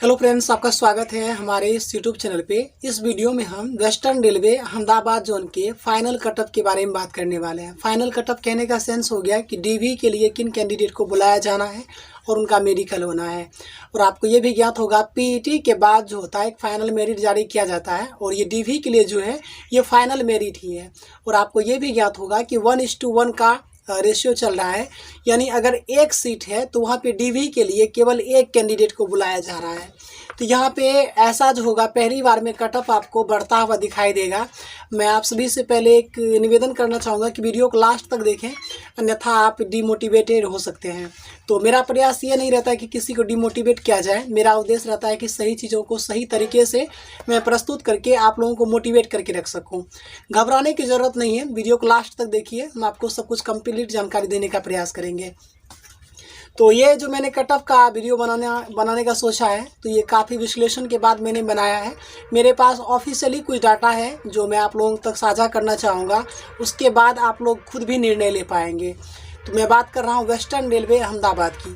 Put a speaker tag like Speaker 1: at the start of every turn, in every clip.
Speaker 1: Hello friends, आपका स्वागत है हमारे इस यूट्यूब चैनल पे। इस वीडियो में हम वेस्टर्न रेलवे अहमदाबाद जोन के फाइनल कटअप के बारे में बात करने वाले हैं। फाइनल कटअप कहने का सेंस हो गया कि डीवी के लिए किन कैंडिडेट को बुलाया जाना है और उनका मेडिकल होना है। और आपको ये भी ज्ञात होगा पीईटी के बाद जो होता है एक फाइनल मेरिट जारी किया जाता है और ये डीवी के लिए जो है ये फाइनल मेरिट ही है। और आपको ये भी ज्ञात होगा कि 1:1 का रेशियो चल रहा है, यानी अगर एक सीट है तो वहाँ पे डीवी के लिए केवल एक कैंडिडेट को बुलाया जा रहा है। तो यहाँ पे ऐसा जो होगा पहली बार में कटअप आपको बढ़ता हुआ दिखाई देगा। मैं आप सभी से पहले एक निवेदन करना चाहूँगा कि वीडियो को लास्ट तक देखें, अन्यथा आप डिमोटिवेटेड हो सकते हैं। तो मेरा प्रयास ये नहीं रहता है कि किसी को डिमोटिवेट किया जाए, मेरा उद्देश्य रहता है कि सही चीज़ों को सही तरीके से मैं प्रस्तुत करके आप लोगों को मोटिवेट करके रख सकूं। घबराने की ज़रूरत नहीं है, वीडियो को लास्ट तक देखिए, हम आपको सब कुछ कंप्लीट जानकारी देने का प्रयास करेंगे। तो ये जो मैंने कटअप का वीडियो बनाने का सोचा है, तो ये काफ़ी विश्लेषण के बाद मैंने बनाया है। मेरे पास ऑफिशियली कुछ डाटा है जो मैं आप लोगों तक साझा करना चाहूँगा, उसके बाद आप लोग खुद भी निर्णय ले पाएंगे। तो मैं बात कर रहा हूँ वेस्टर्न रेलवे अहमदाबाद की।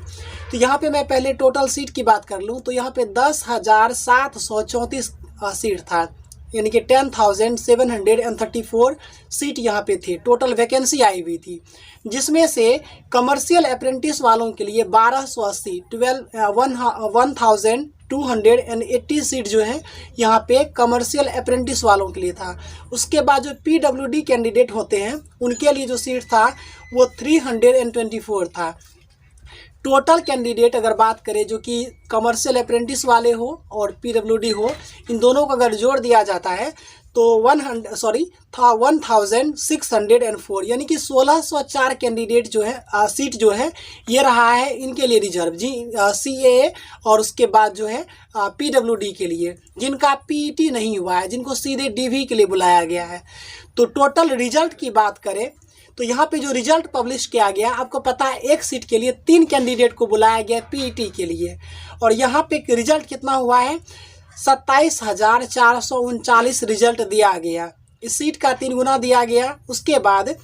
Speaker 1: तो यहाँ पे मैं पहले टोटल सीट की बात कर लूँ तो यहाँ पे 10,734 सीट था, यानी कि 10,734 सीट यहाँ पे थे। टोटल वैकेंसी आई हुई थी, जिसमें से कमर्शियल अप्रेंटिस वालों के लिए 1280 1280 सीट जो है यहाँ पे कमर्शियल अप्रेंटिस वालों के लिए था। उसके बाद जो पीडब्ल्यूडी कैंडिडेट होते हैं उनके लिए जो सीट था वो 324 था। टोटल कैंडिडेट अगर बात करें जो कि कमर्शियल अप्रेंटिस वाले हो और पीडब्ल्यूडी हो, इन दोनों को अगर जोड़ दिया जाता है तो 1604, यानी कि 1604 कैंडिडेट जो है सीट जो है ये रहा है इनके लिए रिजर्व जी, CAA और उसके बाद जो है पीडब्ल्यूडी के लिए, जिनका पीईटी नहीं हुआ है, जिनको सीधे डीवी के लिए बुलाया गया है। तो टोटल रिजल्ट की बात करें तो यहाँ पे जो रिजल्ट पब्लिश किया गया, आपको पता है एक सीट के लिए 3 कैंडिडेट को बुलाया गया पीईटी के लिए, और यहाँ पे रिजल्ट कितना हुआ है 27,439 रिजल्ट दिया गया। इस सीट का 3 गुना दिया गया। उसके बाद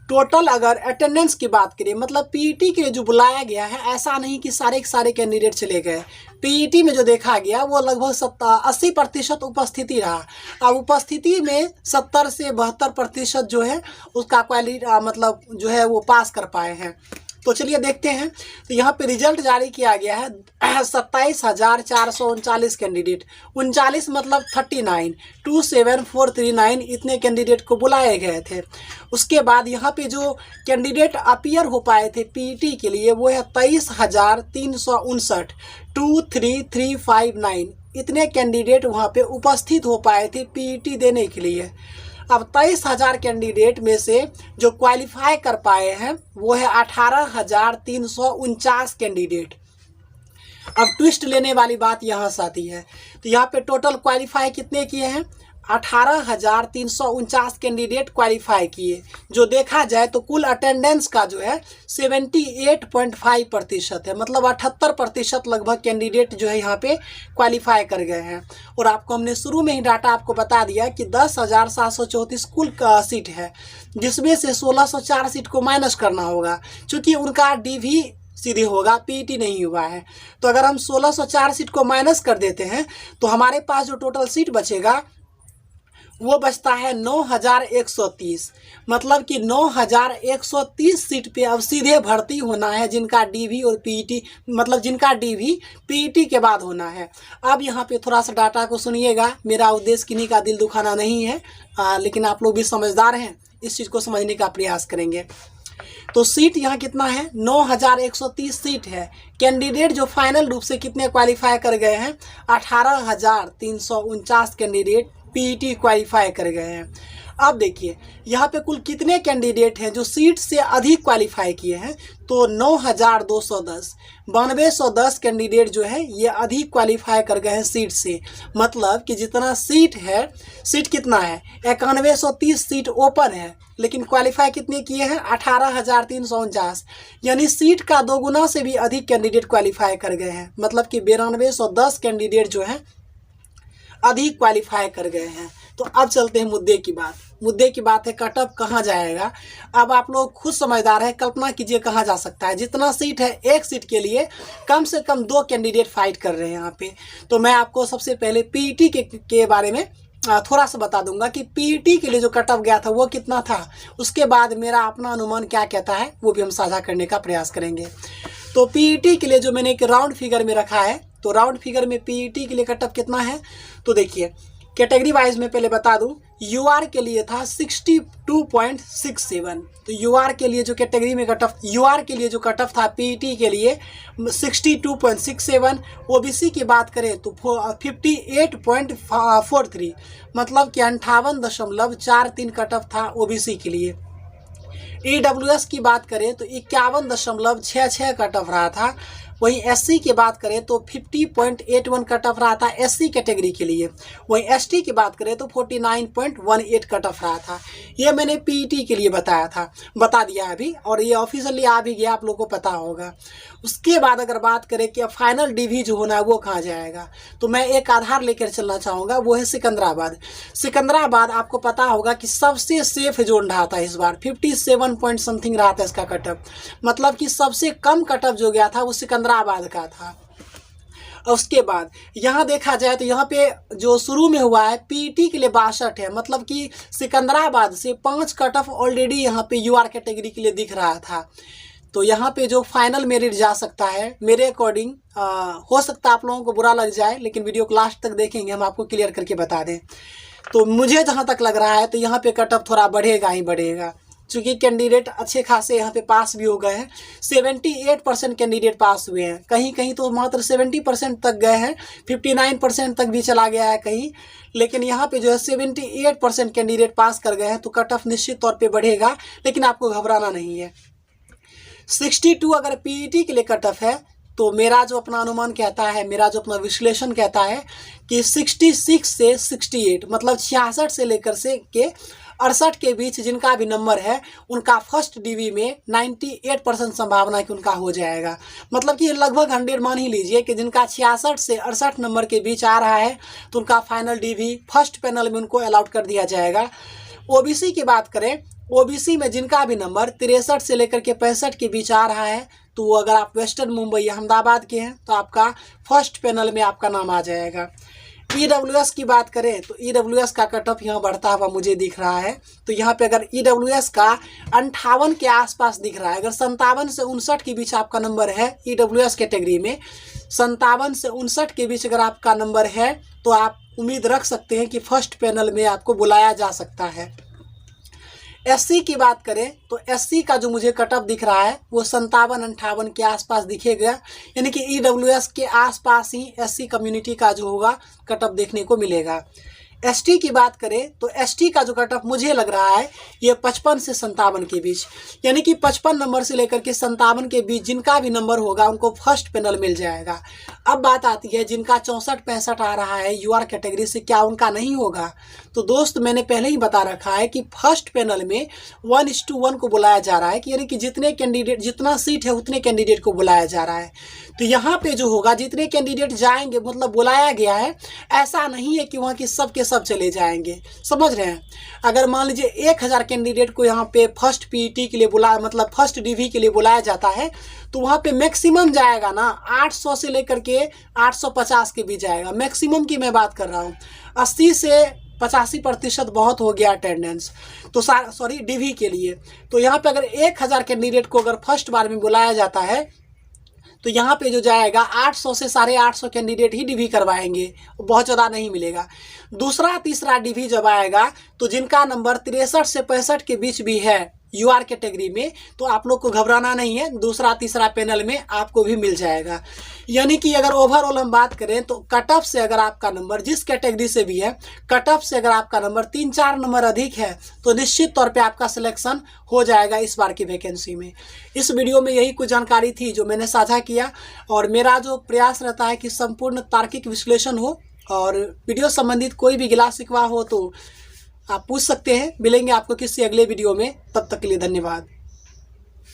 Speaker 1: टोटल अगर अटेंडेंस की बात करें, मतलब पीईटी के लिए जो बुलाया गया है, ऐसा नहीं कि सारे के सारे कैंडिडेट चले गए। पीईटी में जो देखा गया वो लगभग 80% उपस्थिति रहा। अब उपस्थिति में 70 से 72% जो है उसका मतलब जो है वो पास कर पाए हैं। तो चलिए देखते हैं। तो यहाँ पे रिजल्ट जारी किया गया है 27,439 कैंडिडेट, 39 मतलब 27439 इतने कैंडिडेट को बुलाए गए थे। उसके बाद यहाँ पे जो कैंडिडेट अपीयर हो पाए थे पीईटी के लिए वो है 23,359, 23,359 इतने कैंडिडेट वहाँ पे उपस्थित हो पाए थे पीईटी देने के लिए। अब 23,000 कैंडिडेट में से जो क्वालिफाई कर पाए हैं वो है 18,349 कैंडिडेट। अब ट्विस्ट लेने वाली बात यहाँ से आती है। तो यहाँ पे टोटल क्वालिफाई कितने किए हैं, 18,349 कैंडिडेट क्वालिफाई किए। जो देखा जाए तो कुल अटेंडेंस का जो है 78.5% है, मतलब 78% लगभग कैंडिडेट जो है यहाँ पे क्वालिफाई कर गए हैं। और आपको हमने शुरू में ही डाटा आपको बता दिया कि 10,734 कुल सीट है, जिसमें से 1604 सीट को माइनस करना होगा, क्योंकि उनका डीवी सीधे होगा, पीईटी नहीं हुआ है। तो अगर हम 1604 सीट को माइनस कर देते हैं तो हमारे पास जो टोटल सीट बचेगा वो बचता है 9,130, मतलब कि 9,130 सीट पे अब सीधे भर्ती होना है जिनका डीवी और पीईटी, मतलब जिनका डीवी पीईटी के बाद होना है। अब यहाँ पे थोड़ा सा डाटा को सुनिएगा, मेरा उद्देश्य किन्हीं का दिल दुखाना नहीं है, लेकिन आप लोग भी समझदार हैं, इस चीज़ को समझने का प्रयास करेंगे। तो सीट यहाँ कितना है 9,130 सीट है। कैंडिडेट जो फाइनल रूप से कितने क्वालिफाई कर गए हैं, 18,349 कैंडिडेट पीईटी क्वालिफाई कर गए हैं। अब देखिए यहाँ पे कुल कितने कैंडिडेट हैं जो सीट से अधिक क्वालिफाई किए हैं, तो 9,210, 9210 कैंडिडेट जो है ये अधिक क्वालिफाई कर गए हैं सीट से। मतलब कि जितना सीट है, सीट कितना है 9130 सीट ओपन है, लेकिन क्वालिफाई कितने किए हैं 18,349, यानी सीट का 2 गुना से भी अधिक कैंडिडेट क्वालिफाई कर गए हैं। मतलब कि 9210 कैंडिडेट जो है अधिक क्वालिफाई कर गए हैं। तो अब चलते हैं मुद्दे की बात। मुद्दे की बात है कट ऑफ कहाँ जाएगा। अब आप लोग खुद समझदार है, कल्पना कीजिए कहाँ जा सकता है। जितना सीट है, एक सीट के लिए कम से कम 2 कैंडिडेट फाइट कर रहे हैं यहाँ पे। तो मैं आपको सबसे पहले पीईटी के बारे में थोड़ा सा बता दूंगा कि पीईटी के लिए जो कट ऑफ गया था वो कितना था। उसके बाद मेरा अपना अनुमान क्या कहता है वो भी हम साझा करने का प्रयास करेंगे। तो पीईटी के लिए जो मैंने एक राउंड फिगर में रखा है, तो राउंड फिगर में पीईटी के लिए कट ऑफ कितना है, तो देखिए कैटेगरी वाइज में पहले बता दूं, यूआर के लिए था 62.67। तो यूआर के लिए जो कैटेगरी में कट ऑफ, यूआर के लिए जो कट ऑफ था पीईटी के लिए 62.67। ओबीसी की बात करें तो 58.43, मतलब कि 58.43 कट ऑफ था ओबीसी के लिए। ईडब्ल्यूएस की बात करें तो 51.66 कट ऑफ रहा था। वहीं एससी की बात करें तो 50.81 कट ऑफ रहा था एससी कैटेगरी के लिए। वहीं एसटी की बात करें तो 49.18 कट ऑफ रहा था। ये मैंने पीईटी के लिए बता दिया अभी, और ये ऑफिशियली आ भी गया, आप लोगों को पता होगा। उसके बाद अगर बात करें कि फाइनल डीवी जो होना है वो कहाँ जाएगा, तो मैं एक आधार लेकर चलना चाहूँगा, वो है सिकंदराबाद। सिकंदराबाद आपको पता होगा कि सबसे सेफ जोन रहा था इस बार, 57 पॉइंट समथिंग रहा था इसका कट ऑफ, मतलब कि सबसे कम कट ऑफ जो गया था वो सिकंदराबाद का था। उसके बाद यहाँ देखा जाए तो यहाँ पे जो शुरू में हुआ है पीईटी के लिए 62 है, मतलब कि सिकंदराबाद से 5 कट ऑफ ऑलरेडी यहाँ पे यूआर कैटेगरी के लिए दिख रहा था। तो यहाँ पे जो फाइनल मेरिट जा सकता है मेरे अकॉर्डिंग, हो सकता है आप लोगों को बुरा लग जाए, लेकिन वीडियो को लास्ट तक देखेंगे, हम आपको क्लियर करके बता दें। तो मुझे जहाँ तक लग रहा है तो यहाँ पे कट ऑफ थोड़ा बढ़ेगा ही बढ़ेगा, चूँकि कैंडिडेट अच्छे खासे यहाँ पे पास भी हो गए हैं। 78% कैंडिडेट पास हुए हैं, कहीं कहीं तो मात्र 70% तक गए हैं, 59% तक भी चला गया है कहीं, लेकिन यहाँ पे जो है 78% कैंडिडेट पास कर गए हैं। तो कट ऑफ निश्चित तौर पे बढ़ेगा, लेकिन आपको घबराना नहीं है। 62 अगर पीईटी के लिए कट ऑफ है तो मेरा जो अपना अनुमान कहता है, मेरा जो अपना विश्लेषण कहता है कि 66 से 68, मतलब 66 से लेकर से के 68 के बीच जिनका भी नंबर है उनका फर्स्ट डीवी में 98% संभावना है कि उनका हो जाएगा। मतलब कि लगभग 100 मान ही लीजिए कि जिनका 66 से 68 नंबर के बीच आ रहा है तो उनका फाइनल डीवी फर्स्ट पैनल में उनको अलाउट कर दिया जाएगा। ओबीसी की बात करें, ओबीसी में जिनका भी नंबर 63 से लेकर के 65 के बीच आ रहा है, तो वो अगर आप वेस्टर्न मुंबई या अहमदाबाद के हैं तो आपका फर्स्ट पैनल में आपका नाम आ जाएगा। ईडब्ल्यूएस की बात करें तो ईडब्ल्यूएस का कट ऑफ यहाँ बढ़ता हुआ मुझे दिख रहा है। तो यहाँ पे अगर ईडब्ल्यूएस का 58 के आसपास दिख रहा है, अगर 57 से 59 के बीच आपका नंबर है ईडब्ल्यूएस कैटेगरी में, 57 से 59 के बीच अगर आपका नंबर है तो आप उम्मीद रख सकते हैं कि फर्स्ट पैनल में आपको बुलाया जा सकता है। एससी की बात करें तो एससी का जो मुझे कट ऑफ दिख रहा है वो 57-58 के आसपास दिखेगा, यानी कि ईडब्ल्यूएस के आसपास ही एससी कम्युनिटी का जो होगा कट ऑफ देखने को मिलेगा। एसटी की बात करें तो एसटी का जो कट ऑफ मुझे लग रहा है ये 55 से 57 के बीच, यानी कि 55 नंबर से लेकर के 57 के बीच जिनका भी नंबर होगा उनको फर्स्ट पैनल मिल जाएगा। अब बात आती है जिनका 64-65 आ रहा है यूआर कैटेगरी से, क्या उनका नहीं होगा? तो दोस्त मैंने पहले ही बता रखा है कि फर्स्ट पैनल में 1:1 को बुलाया जा रहा है, कि यानी कि जितने कैंडिडेट, जितना सीट है उतने कैंडिडेट को बुलाया जा रहा है। तो यहाँ पे जो होगा जितने कैंडिडेट जाएंगे, मतलब बुलाया गया है, ऐसा नहीं है कि वहाँ की सब के सब चले जाएंगे, समझ रहे हैं। अगर मान लीजिए 1000 कैंडिडेट को यहाँ पे फर्स्ट पीईटी के लिए मतलब फर्स्ट डीवी के लिए बुलाया जाता है, तो वहाँ पे मैक्सिमम जाएगा ना 800 से लेकर के 850 के बीच जाएगा, मैक्सिमम की मैं बात कर रहा हूँ। 80 से 85% बहुत हो गया अटेंडेंस, तो सॉरी डीवी के लिए। तो यहाँ पे अगर 1000 कैंडिडेट को अगर फर्स्ट बार में बुलाया जाता है तो यहाँ पे जो जाएगा 800 से 850 कैंडिडेट ही डीवी करवाएंगे, बहुत ज़्यादा नहीं मिलेगा। दूसरा तीसरा डीवी जब आएगा तो जिनका नंबर 63 से 65 के बीच भी है यूआर कैटेगरी में, तो आप लोग को घबराना नहीं है, दूसरा तीसरा पैनल में आपको भी मिल जाएगा। यानी कि अगर ओवरऑल हम बात करें तो कट ऑफ से अगर आपका नंबर जिस कैटेगरी से भी है, कट ऑफ से अगर आपका नंबर 3-4 नंबर अधिक है तो निश्चित तौर पे आपका सिलेक्शन हो जाएगा इस बार की वैकेंसी में। इस वीडियो में यही कुछ जानकारी थी जो मैंने साझा किया, और मेरा जो प्रयास रहता है कि संपूर्ण तार्किक विश्लेषण हो, और वीडियो संबंधित कोई भी गिला शिकवा हो तो आप पूछ सकते हैं। मिलेंगे आपको किसी अगले वीडियो में, तब तक के लिए धन्यवाद।